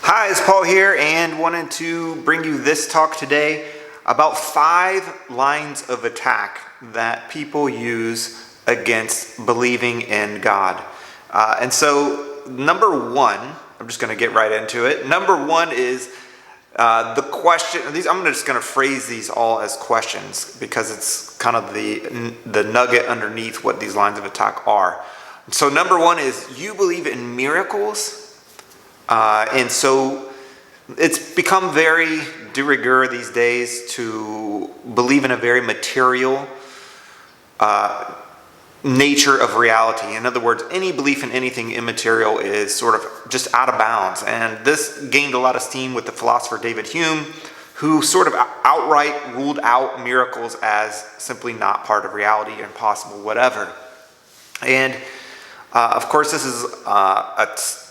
Hi, it's Paul here and wanted to bring you this talk today about 5 lines of attack that people use against believing in God. And so number 1, I'm just going to get right into it. Number 1 is the question. I'm just going to phrase these all as questions because it's kind of the nugget underneath what these lines of attack are. So number 1 is, you believe in miracles? And so it's become very de rigueur these days to believe in a very material nature of reality. In other words, any belief in anything immaterial is sort of just out of bounds. And this gained a lot of steam with the philosopher David Hume, who sort of outright ruled out miracles as simply not part of reality, impossible, whatever. And of course, this is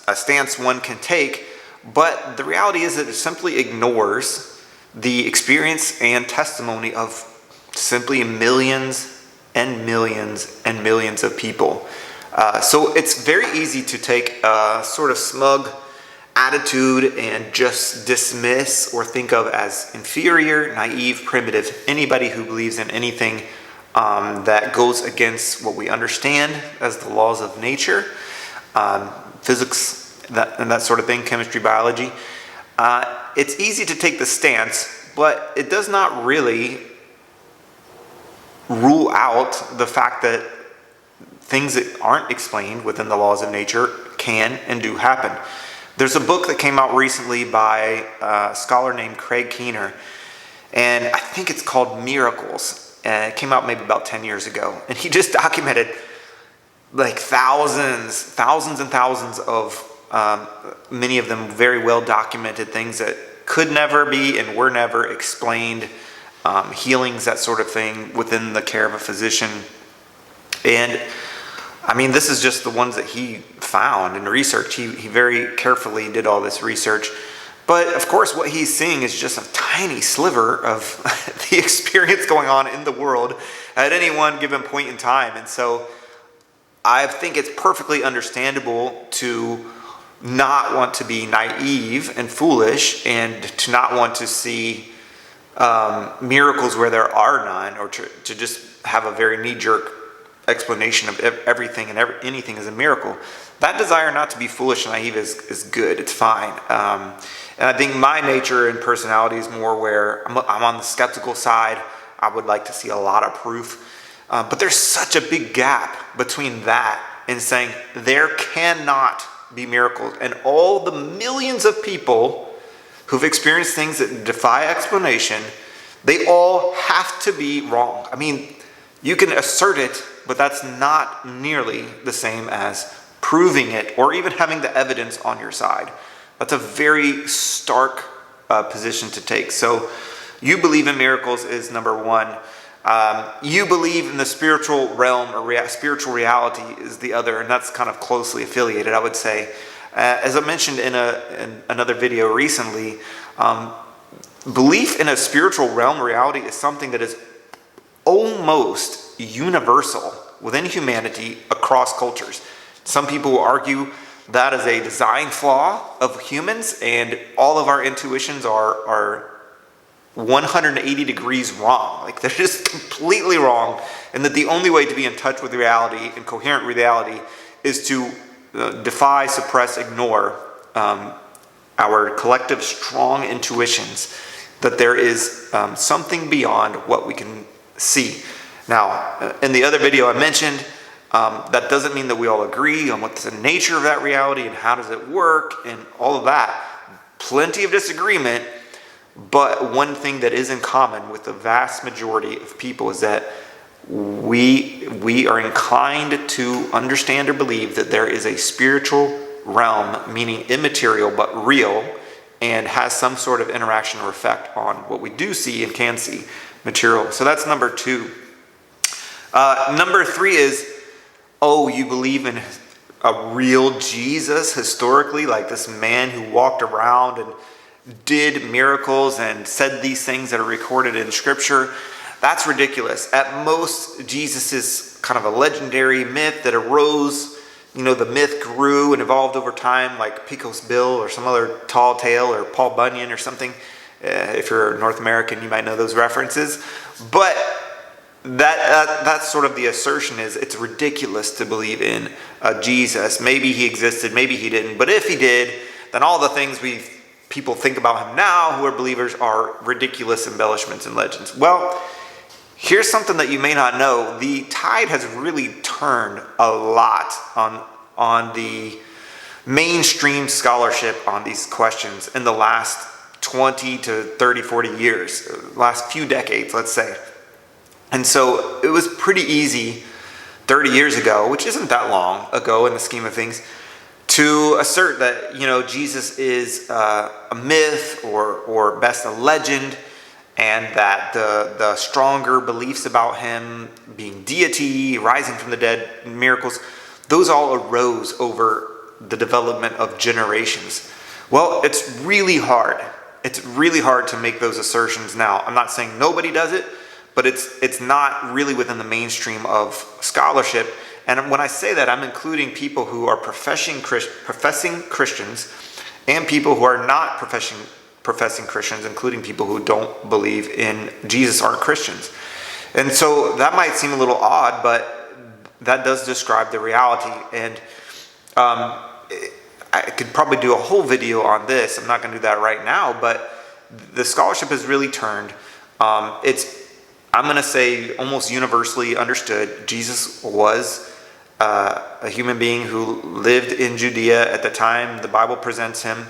a stance one can take, but the reality is that it simply ignores the experience and testimony of simply millions and millions and millions of people. So it's very easy to take a sort of smug attitude and just dismiss or think of as inferior, naive, primitive anybody who believes in anything that goes against what we understand as the laws of nature. Physics, and that sort of thing, chemistry, biology. It's easy to take the stance, but it does not really rule out the fact that things that aren't explained within the laws of nature can and do happen. There's a book that came out recently by a scholar named Craig Keener, and I think it's called Miracles. And it came out maybe about 10 years ago, and he just documented like thousands and thousands of many of them very well documented things that could never be and were never explained, healings, that sort of thing, within the care of a physician. And I mean, this is just the ones that he found in research. He very carefully did all this research. But of course, what he's seeing is just a tiny sliver of the experience going on in the world at any one given point in time. And so I think it's perfectly understandable to not want to be naive and foolish, and to not want to see miracles where there are none, or to just have a very knee-jerk explanation of everything and anything as a miracle. That desire not to be foolish and naive is good. It's fine. And I think my nature and personality is more where I'm on the skeptical side. I would like to see a lot of proof. But there's such a big gap between that and saying there cannot be miracles. And all the millions of people who've experienced things that defy explanation, they all have to be wrong. I mean, you can assert it, but that's not nearly the same as proving it or even having the evidence on your side. That's a very stark position to take. So you believe in miracles is number 1. You believe in the spiritual realm or spiritual reality is the other, and that's kind of closely affiliated, I would say. As I mentioned in another video recently, belief in a spiritual realm reality is something that is almost universal within humanity across cultures. Some people will argue that is a design flaw of humans, and all of our intuitions are 180 degrees wrong. Like, they're just completely wrong, and that the only way to be in touch with reality and coherent reality is to defy, suppress, ignore our collective strong intuitions that there is something beyond what we can see. Now, in the other video I mentioned, that doesn't mean that we all agree on what's the nature of that reality and how does it work and all of that. Plenty of disagreement, but one thing that is in common with the vast majority of people is that we are inclined to understand or believe that there is a spiritual realm, meaning immaterial but real, and has some sort of interaction or effect on what we do see and can see, material. So that's number 2. Number 3 is, you believe in a real Jesus historically, like this man who walked around and did miracles and said these things that are recorded in Scripture. That's ridiculous. At most, Jesus is kind of a legendary myth that arose the myth grew and evolved over time, like Pecos Bill or some other tall tale, or Paul Bunyan or something. If you're North American, you might know those references. But that's sort of the assertion, is it's ridiculous to believe in Jesus. Maybe he existed, maybe he didn't. But if he did, then all the things people think about him now who are believers are ridiculous embellishments and legends. Well, here's something that you may not know. The tide has really turned a lot on the mainstream scholarship on these questions in the last 20 to 30, 40 years, last few decades, let's say. And so it was pretty easy 30 years ago, which isn't that long ago in the scheme of things, to assert that, Jesus is a myth or best a legend, and that the stronger beliefs about him being deity, rising from the dead, miracles, those all arose over the development of generations. Well, it's really hard. It's really hard to make those assertions now. I'm not saying nobody does it, but it's not really within the mainstream of scholarship. And when I say that, I'm including people who are professing Christians and people who are not professing Christians, including people who don't believe in Jesus, aren't Christians. And so that might seem a little odd, but that does describe the reality. And I could probably do a whole video on this. I'm not going to do that right now, but the scholarship has really turned. I'm going to say almost universally understood. Jesus was a human being who lived in Judea at the time the Bible presents him.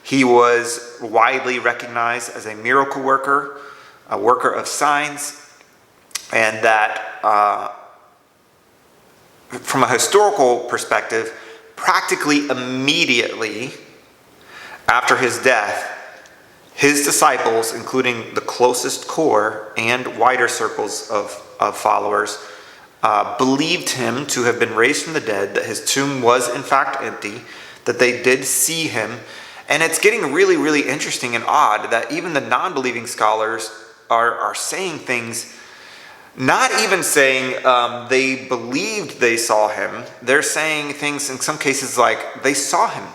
He was widely recognized as a miracle worker, a worker of signs, and that from a historical perspective, practically immediately after his death, his disciples, including the closest core and wider circles of followers, believed him to have been raised from the dead, that his tomb was in fact empty, that they did see him. And it's getting really, really interesting and odd that even the non-believing scholars are saying things, not even saying they believed they saw him. They're saying things in some cases like they saw him.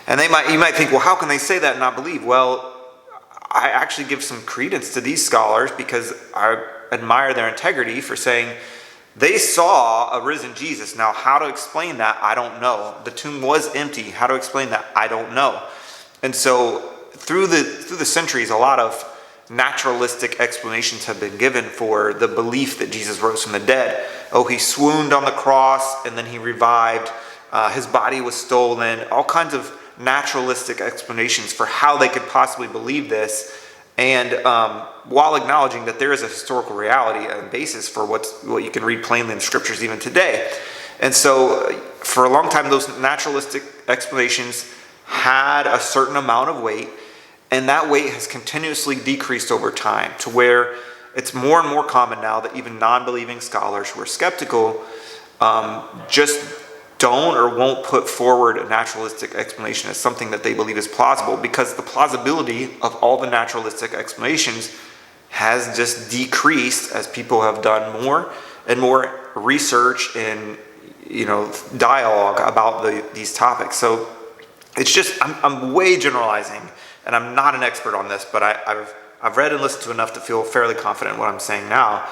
And you might think, well, how can they say that and not believe? Well, I actually give some credence to these scholars because I admire their integrity for saying they saw a risen Jesus. Now, how to explain that, I don't know. The tomb was empty. How to explain that, I don't know. And so through the centuries, a lot of naturalistic explanations have been given for the belief that Jesus rose from the dead. Oh, he swooned on the cross and then he revived. His body was stolen. All kinds of naturalistic explanations for how they could possibly believe this. And while acknowledging that there is a historical reality and basis for what you can read plainly in scriptures even today. And so for a long time, those naturalistic explanations had a certain amount of weight, and that weight has continuously decreased over time to where it's more and more common now that even non-believing scholars who are skeptical just don't or won't put forward a naturalistic explanation as something that they believe is plausible, because the plausibility of all the naturalistic explanations has just decreased as people have done more and more research and dialogue about these topics. So it's just I'm way generalizing, and I'm not an expert on this, but I've read and listened to enough to feel fairly confident in what I'm saying now,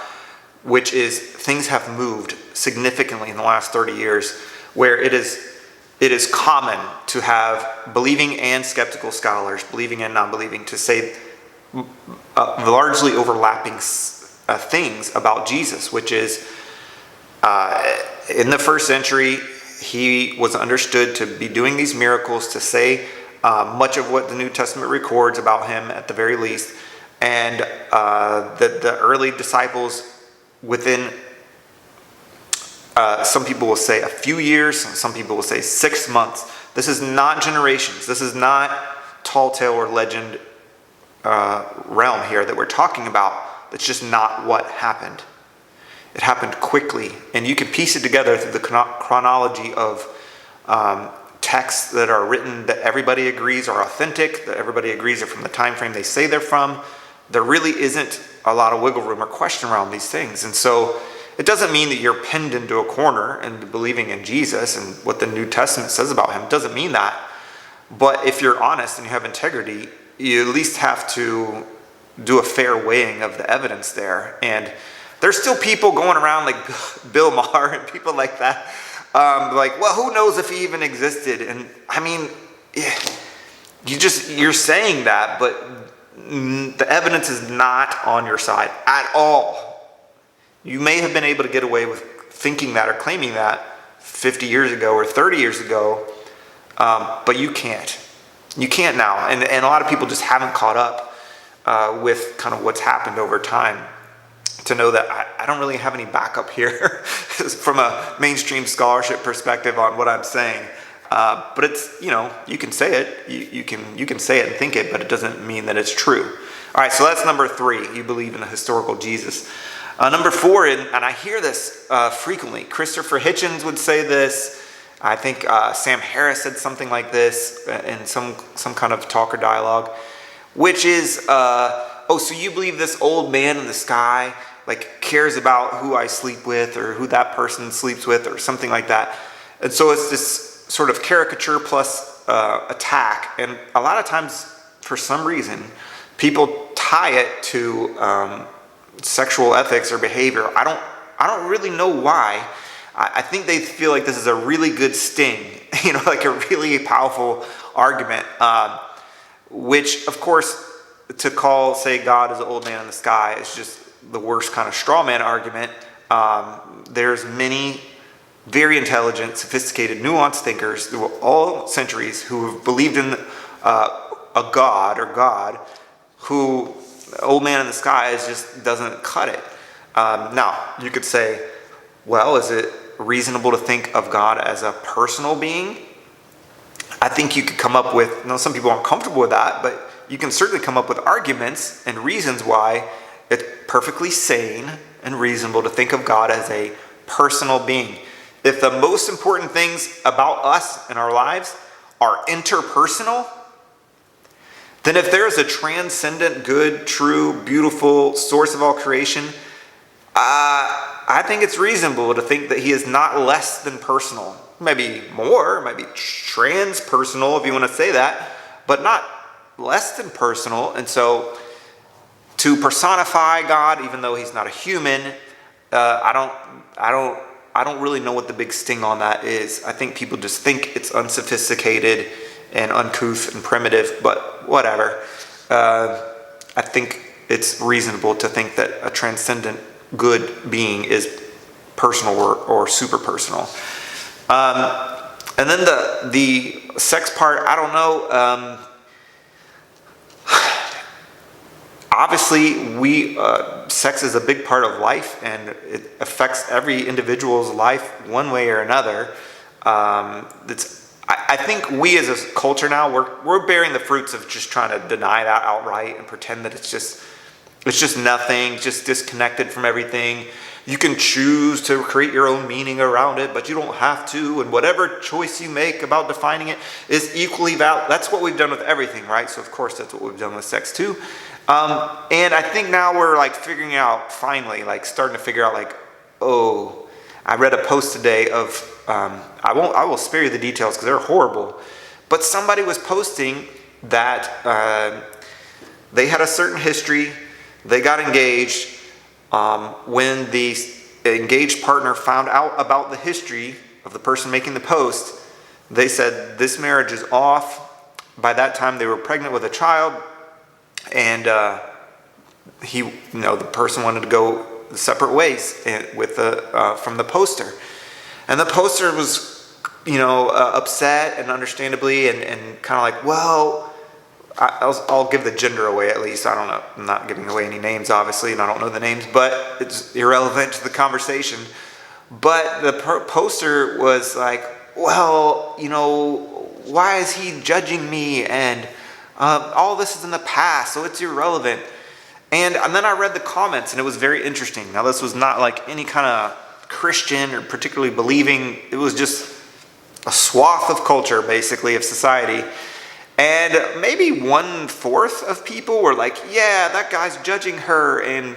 which is things have moved significantly in the last 30 years, where it is common to have believing and skeptical scholars, believing and non-believing, to say largely overlapping things about Jesus, which is in the first century, he was understood to be doing these miracles, to say much of what the New Testament records about him at the very least, and the early disciples within some people will say a few years, some people will say 6 months. This is not generations. This is not tall tale or legend realm here that we're talking about. That's just not what happened. It happened quickly, and you can piece it together through the chronology of texts that are written that everybody agrees are authentic, that everybody agrees are from the time frame they say they're from. There really isn't a lot of wiggle room or question around these things. And so it doesn't mean that you're pinned into a corner and believing in Jesus and what the New Testament says about him. It doesn't mean that. But if you're honest and you have integrity, you at least have to do a fair weighing of the evidence there. And there's still people going around like Bill Maher and people like that, like, well, who knows if he even existed? And I mean, you're saying that, but the evidence is not on your side at all. You may have been able to get away with thinking that or claiming that 50 years ago or 30 years ago, but you can't. You can't now. And a lot of people just haven't caught up with kind of what's happened over time to know that I don't really have any backup here from a mainstream scholarship perspective on what I'm saying. But it's, you can say it. You can say it and think it, but it doesn't mean that it's true. All right, so that's number 3. You believe in a historical Jesus. Number 4, and I hear this frequently. Christopher Hitchens would say this. I think Sam Harris said something like this in some kind of talk or dialogue, which is, so you believe this old man in the sky like cares about who I sleep with or who that person sleeps with or something like that. And so it's this sort of caricature plus attack. And a lot of times, for some reason, people tie it to sexual ethics or behavior. I don't really know why. I think they feel like this is a really good sting, like a really powerful argument, which, of course, to call, say, God is an old man in the sky is just the worst kind of straw man argument. There's many very intelligent, sophisticated, nuanced thinkers through all centuries who have believed in a God or God who, old man in the sky, just doesn't cut it. Now, you could say, well, is it reasonable to think of God as a personal being? I think you could come up with, some people aren't comfortable with that, but you can certainly come up with arguments and reasons why it's perfectly sane and reasonable to think of God as a personal being. If the most important things about us and our lives are interpersonal, then if there is a transcendent, good, true, beautiful source of all creation, I think it's reasonable to think that he is not less than personal. Maybe more, maybe transpersonal if you want to say that, but not less than personal. And so to personify God, even though he's not a human, I don't really know what the big sting on that is. I think people just think it's unsophisticated and uncouth and primitive, but whatever. I think it's reasonable to think that a transcendent good being is personal or super personal. And then the sex part, I don't know. Obviously, sex is a big part of life, and it affects every individual's life one way or another. I think we as a culture now, we're bearing the fruits of just trying to deny that outright and pretend that it's just nothing, just disconnected from everything. You can choose to create your own meaning around it, but you don't have to. And whatever choice you make about defining it is equally valid. That's what we've done with everything, right? So of course that's what we've done with sex too. And I think now we're like figuring out, finally, like starting to figure out like, oh, I read a post today of, I will spare you the details because they're horrible. But somebody was posting that they had a certain history. They got engaged. When the engaged partner found out about the history of the person making the post, they said this marriage is off. By that time, they were pregnant with a child, and the person wanted to go separate ways from the poster, and the poster was, upset and understandably, and kind of like, well. I'll give the gender away at least. I don't know. I'm not giving away any names, obviously, and I don't know the names, but it's irrelevant to the conversation. But the poster was like, well, why is he judging me? And all this is in the past, so it's irrelevant. And then I read the comments, and it was very interesting. Now, this was not like any kind of Christian or particularly believing. It was just a swath of culture, basically, of society. And maybe 1/4 of people were like, yeah, that guy's judging her. And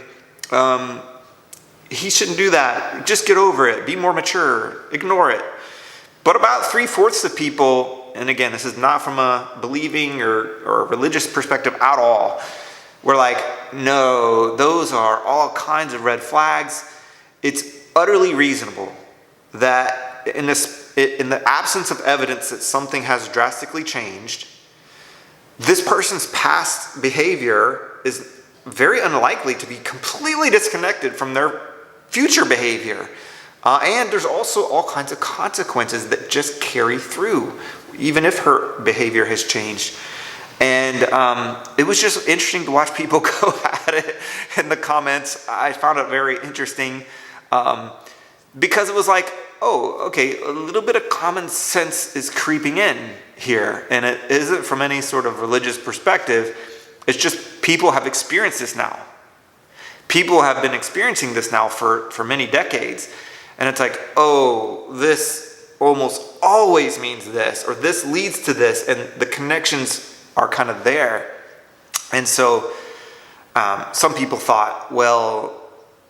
he shouldn't do that. Just get over it. Be more mature. Ignore it. But about 3/4 of people, and again, this is not from a believing or a religious perspective at all, we're like, no, those are all kinds of red flags. It's utterly reasonable that in the absence of evidence that something has drastically changed, this person's past behavior is very unlikely to be completely disconnected from their future behavior. And there's also all kinds of consequences that just carry through, even if her behavior has changed. And it was just interesting to watch people go at it in the comments. I found it very interesting because it was like, oh, okay, a little bit of common sense is creeping in here. And it isn't from any sort of religious perspective. It's just people have experienced this now. People have been experiencing this now for many decades. And it's like, oh, this almost always means this, or this leads to this, and the connections are kind of there. And so some people thought, well,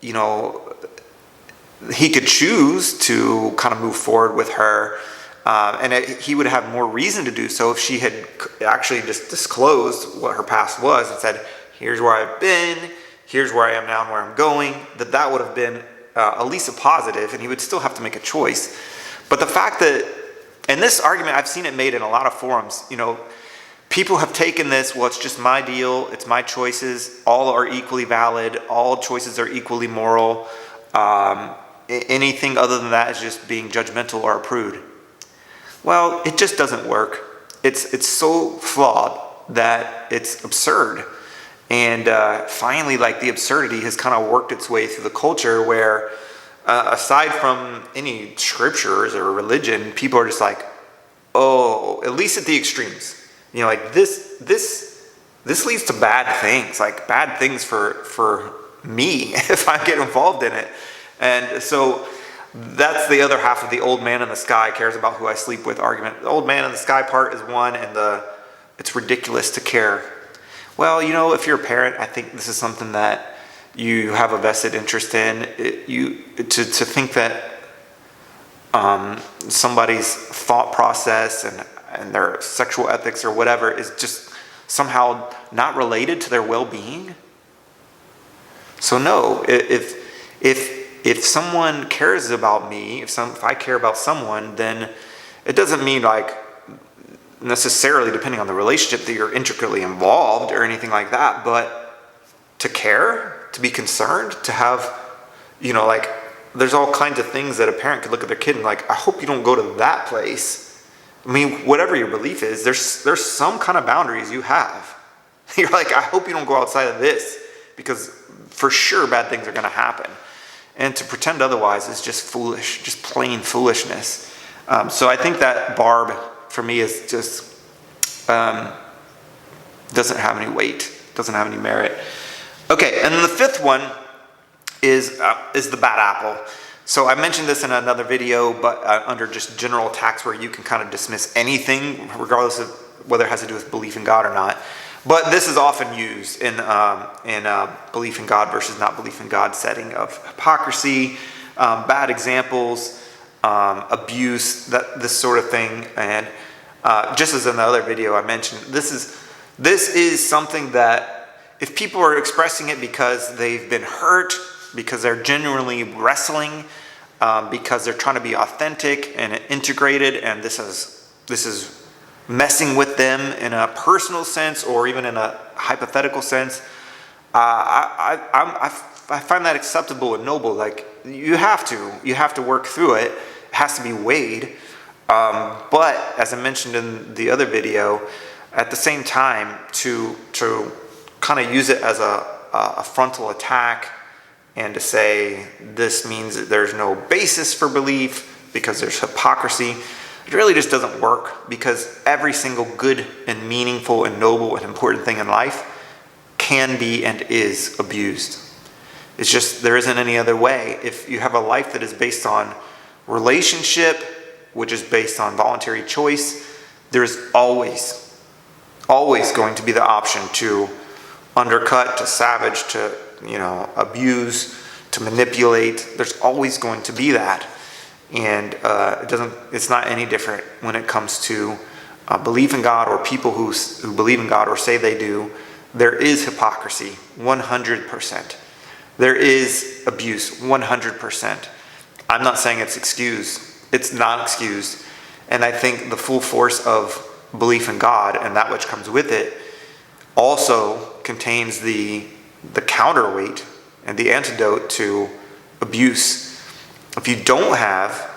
you know, he could choose to kind of move forward with her, and he would have more reason to do so if she had actually just disclosed what her past was and said, here's where I've been, here's where I am now and where I'm going, that would have been at least a positive, and he would still have to make a choice. But the fact that, and this argument, I've seen it made in a lot of forums, you know, people have taken this, well, it's just my deal, it's my choices, all are equally valid, all choices are equally moral, anything other than that is just being judgmental or a prude. Well, it just doesn't work. It's so flawed that it's absurd. And finally, like, the absurdity has kind of worked its way through the culture where, aside from any scriptures or religion, people are just like, oh, at least at the extremes. You know, like this leads to bad things, like bad things for me if I get involved in it. And so that's the other half of the old man in the sky cares about who I sleep with argument. The old man in the sky part is one, and it's ridiculous to care. Well, you know, if you're a parent, I think this is something that you have a vested interest in. To think that somebody's thought process and their sexual ethics or whatever is just somehow not related to their well-being. So no, if someone cares about me, if I care about someone, then it doesn't mean like necessarily, depending on the relationship, that you're intricately involved or anything like that, but to care, to be concerned, to have, you know, like, there's all kinds of things that a parent could look at their kid and like, I hope you don't go to that place. I mean, whatever your belief is, there's some kind of boundaries you have. You're like, I hope you don't go outside of this, because for sure bad things are going to happen. And to pretend otherwise is just foolish, just plain foolishness. So I think that barb for me is just doesn't have any weight, doesn't have any merit. Okay, and then the fifth one is the bad apple. So I mentioned this in another video, but under just general attacks where you can kind of dismiss anything, regardless of whether it has to do with belief in God or not. But this is often used in belief in God versus not belief in God setting of hypocrisy, bad examples, abuse, this sort of thing. And just as in the other video I mentioned, this is something that if people are expressing it because they've been hurt, because they're genuinely wrestling, because they're trying to be authentic and integrated, and this is messing with them in a personal sense or even in a hypothetical sense, I find that acceptable and noble. Like, you have to work through it. It has to be weighed. But as I mentioned in the other video, at the same time, to kind of use it as a frontal attack and to say this means that there's no basis for belief because there's hypocrisy, it really just doesn't work, because every single good and meaningful and noble and important thing in life can be and is abused. It's just there isn't any other way. If you have a life that is based on relationship, which is based on voluntary choice, there's always going to be the option to undercut, to savage, to abuse, to manipulate. There's always going to be that. And it's not any different when it comes to belief in God, or people who believe in God or say they do. There is hypocrisy, 100%. There is abuse, 100%. I'm not saying it's excused. It's not excused. And I think the full force of belief in God and that which comes with it also contains the counterweight and the antidote to abuse. If you don't have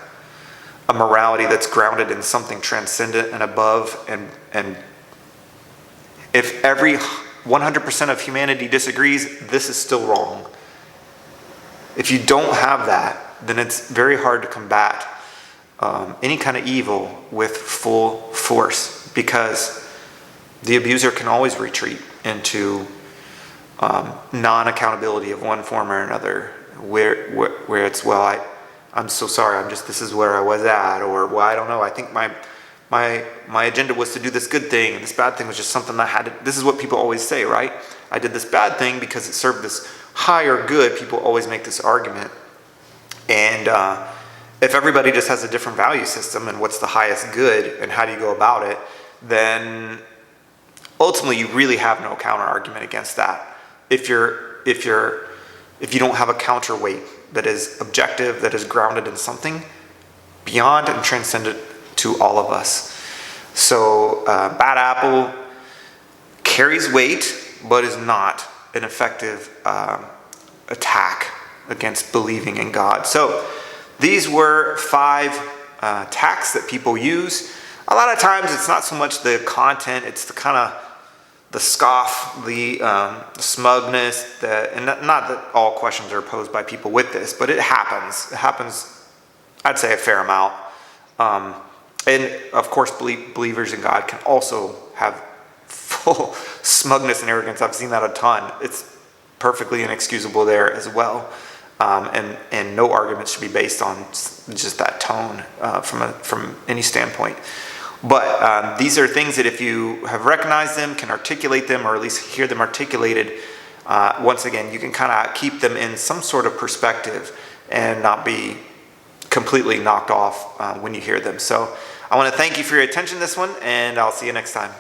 a morality that's grounded in something transcendent and above, and if every 100% of humanity disagrees, this is still wrong. If you don't have that, then it's very hard to combat any kind of evil with full force, because the abuser can always retreat into non-accountability of one form or another, where it's, well, I'm so sorry, this is where I was at, or, well, I don't know, I think my agenda was to do this good thing, and this bad thing was just something I had to, this is what people always say, right? I did this bad thing because it served this higher good. People always make this argument. And if everybody just has a different value system and what's the highest good and how do you go about it, then ultimately you really have no counter argument against that. If you don't have a counterweight that is objective, that is grounded in something beyond and transcendent to all of us. So bad apple carries weight, but is not an effective attack against believing in God. So these were 5 attacks that people use. A lot of times it's not so much the content, it's the kind of the scoff, the smugness, and not that all questions are posed by people with this, but it happens. It happens, I'd say, a fair amount. And of course, believers in God can also have full smugness and arrogance. I've seen that a ton. It's perfectly inexcusable there as well. And no argument should be based on just that tone from any standpoint. But these are things that if you have recognized them, can articulate them, or at least hear them articulated, once again, you can kind of keep them in some sort of perspective and not be completely knocked off when you hear them. So I want to thank you for your attention this one, and I'll see you next time.